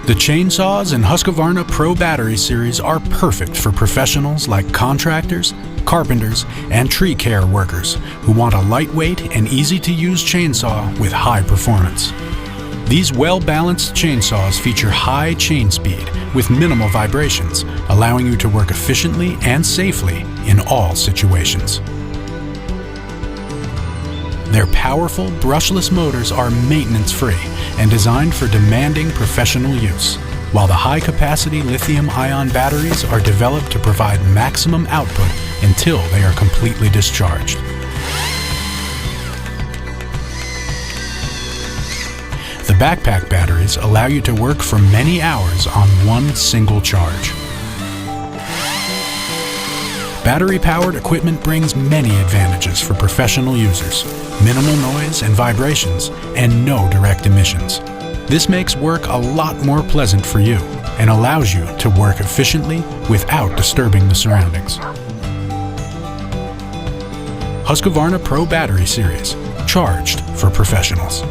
The chainsaws in Husqvarna Pro Battery Series are perfect for professionals like contractors, carpenters, and tree care workers who want a lightweight and easy-to-use chainsaw with high performance. These well-balanced chainsaws feature high chain speed with minimal vibrations, allowing you to work efficiently and safely in all situations. Their powerful, brushless motors are maintenance-free and designed for demanding professional use, while the high-capacity lithium-ion batteries are developed to provide maximum output until they are completely discharged. The backpack batteries allow you to work for many hours on one single charge. Battery-powered equipment brings many advantages for professional users: minimal noise and vibrations, and no direct emissions. This makes work a lot more pleasant for you and allows you to work efficiently without disturbing the surroundings. Husqvarna Pro Battery Series, charged for professionals.